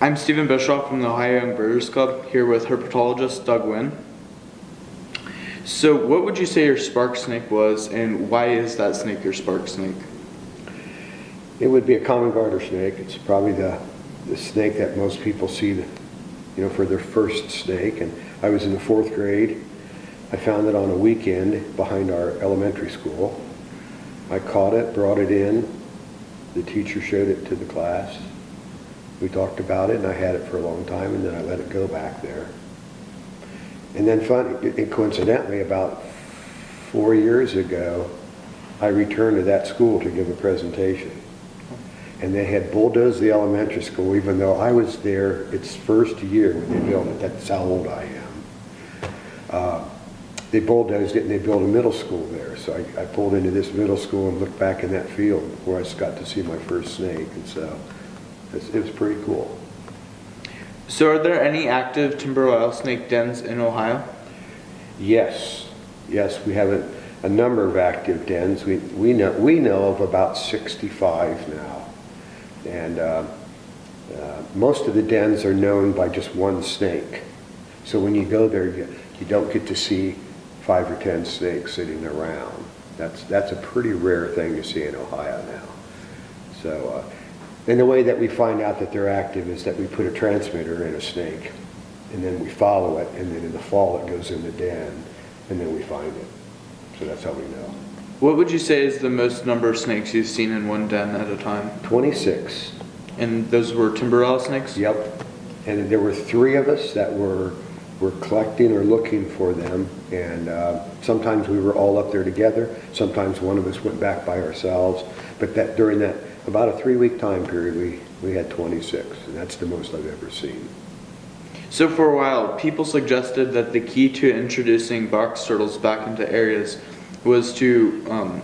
I'm Stephen Bischoff from the Ohio Young Birders Club, here with herpetologist Doug Wynn. So what would you say your spark snake was, and why is that snake your spark snake? It would be a common garter snake. It's probably the snake that most people see for their first snake. And I was in the 4th grade. I found it on a weekend behind our elementary school. I caught it, brought it in. The teacher showed it to the class. We talked about it, and I had it for a long time, and then I let it go back there. And then coincidentally, about 4 years ago, I returned to that school to give a presentation. And they had bulldozed the elementary school, even though I was there its first year when they built it. That's how old I am. They bulldozed it and they built a middle school there. So I pulled into this middle school and looked back in that field where I got to see my first snake. And so it was pretty cool. So are there any active timber rattlesnake dens in Ohio? Yes, we have a number of active dens. We know of about 65 now. And most of the dens are known by just one snake. So when you go there, you don't get to see 5 or 10 snakes sitting around. That's a pretty rare thing to see in Ohio now. So, and the way that we find out that they're active is that we put a transmitter in a snake, and then we follow it, and then in the fall it goes in the den, and then we find it. So that's how we know. What would you say is the most number of snakes you've seen in one den at a time? 26. And those were timber rattlesnakes? Yep. And there were 3 of us that were collecting or looking for them, and sometimes we were all up there together. Sometimes one of us went back by ourselves. But during that about a 3-week time period, we had 26, and that's the most I've ever seen. So for a while, people suggested that the key to introducing box turtles back into areas was to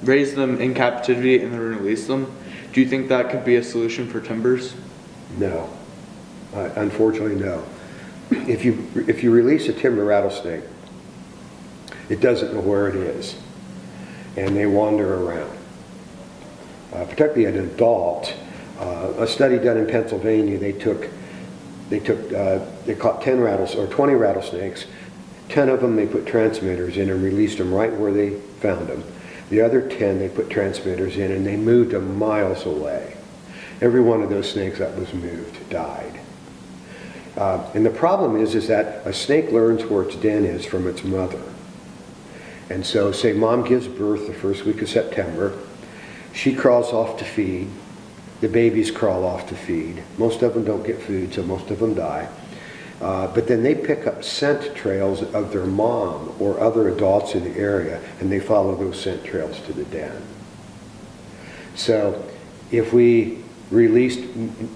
raise them in captivity and then release them. Do you think that could be a solution for timbers? No. Unfortunately, no. If you release a timber rattlesnake, it doesn't know where it is, and they wander around. Particularly an adult. A study done in Pennsylvania, they caught 10 or 20 rattlesnakes. 10 of them they put transmitters in and released them right where they found them. The other 10 they put transmitters in and they moved them miles away. Every one of those snakes that was moved died. And the problem is that a snake learns where its den is from its mother. And so say mom gives birth the first week of September. She crawls off to feed. The babies crawl off to feed. Most of them don't get food, so most of them die. But then they pick up scent trails of their mom or other adults in the area, and they follow those scent trails to the den. So if we released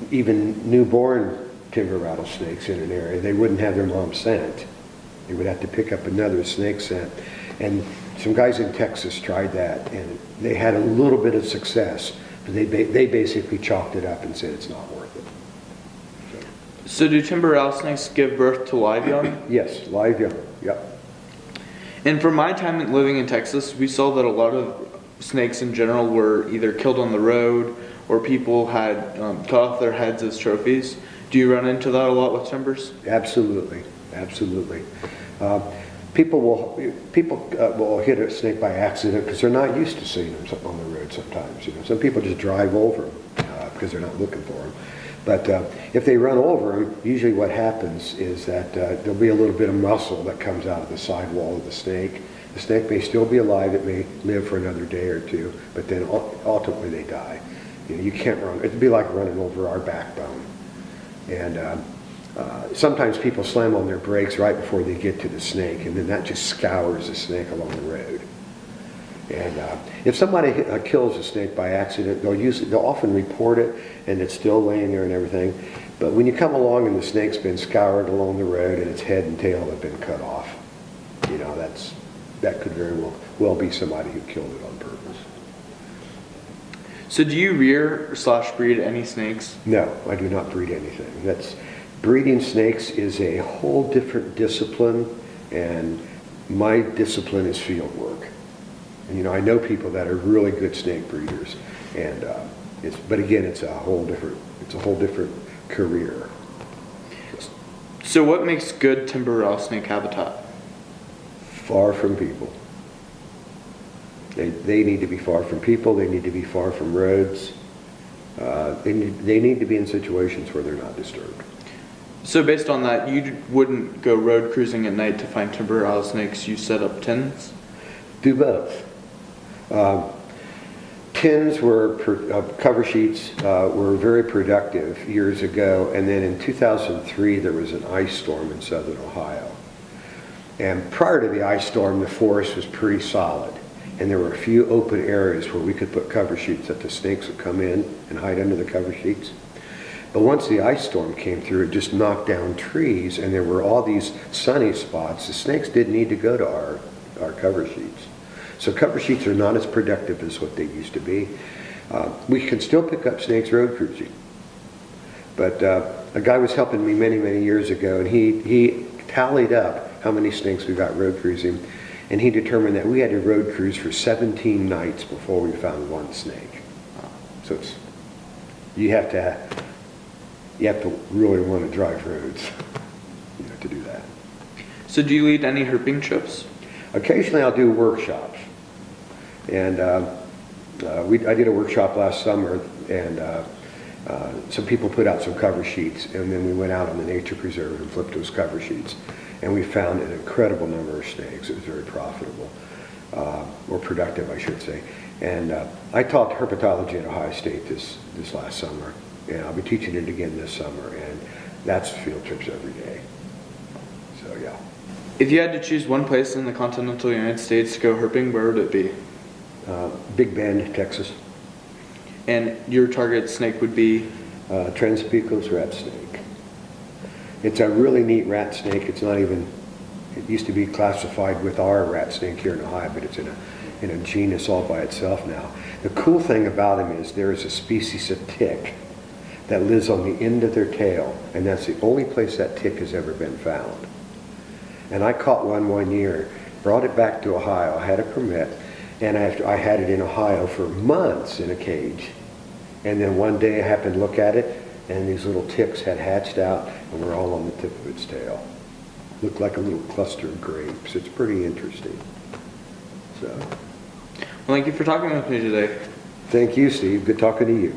even newborn timber rattlesnakes in an area, they wouldn't have their mom's scent. They would have to pick up another snake scent. And some guys in Texas tried that, and they had a little bit of success, but they basically chalked it up and said it's not worth it. So do timber rattlesnakes give birth to live young? Yes, live young, yep. And from my time living in Texas, we saw that a lot of snakes in general were either killed on the road or people had cut off their heads as trophies. Do you run into that a lot with timbers? Absolutely. People will hit a snake by accident because they're not used to seeing them on the road sometimes. Some people just drive over them because they're not looking for them. But if they run over them, usually what happens is that there'll be a little bit of muscle that comes out of the sidewall of the snake. The snake may still be alive. It may live for another day or two, but then ultimately they die. You can't run. It'd be like running over our backbone. And sometimes people slam on their brakes right before they get to the snake, and then that just scours the snake along the road. And if somebody kills a snake by accident, they'll often report it, and it's still laying there and everything. But when you come along and the snake's been scoured along the road and its head and tail have been cut off, that could very well be somebody who killed it on purpose. So do you rear/breed any snakes? No, I do not breed anything. Breeding snakes is a whole different discipline, and my discipline is field work. And I know people that are really good snake breeders, and but again, it's a whole different career. So what makes good timber rattlesnake habitat? Far from people. They need to be far from people. They need to be far from roads. They need to be in situations where they're not disturbed. So based on that, you wouldn't go road cruising at night to find timber rattlesnakes. You set up tins? Do both. Tins were, cover sheets were very productive years ago, and then in 2003 there was an ice storm in southern Ohio. And prior to the ice storm, the forest was pretty solid, and there were a few open areas where we could put cover sheets that the snakes would come in and hide under the cover sheets. But once the ice storm came through, it just knocked down trees, and there were all these sunny spots. The snakes didn't need to go to our cover sheets. So cover sheets are not as productive as what they used to be. We can still pick up snakes road cruising. But a guy was helping me many, many years ago, and he tallied up how many snakes we got road cruising, and he determined that we had to road cruise for 17 nights before we found one snake. So you have to really want to drive roads, to do that. So do you lead any herping trips? Occasionally I'll do workshops. And I did a workshop last summer, and some people put out some cover sheets, and then we went out on the nature preserve and flipped those cover sheets. And we found an incredible number of snakes. It was very profitable, or productive, I should say. And I taught herpetology at Ohio State this last summer, and I'll be teaching it again this summer, and that's field trips every day. So yeah. If you had to choose one place in the continental United States to go herping, where would it be? Big Bend, Texas. And your target snake would be? Transpicos rat snake. It's a really neat rat snake. It's not even, it used to be classified with our rat snake here in Ohio, but it's in a genus all by itself now. The cool thing about them is there is a species of tick that lives on the end of their tail, and that's the only place that tick has ever been found. And I caught one year, brought it back to Ohio. I had a permit, and I had it in Ohio for months in a cage. And then one day I happened to look at it, and these little ticks had hatched out and were all on the tip of its tail. Looked like a little cluster of grapes. It's pretty interesting. So, Well, thank you for talking with me today. thank you, Steve. Good talking to you.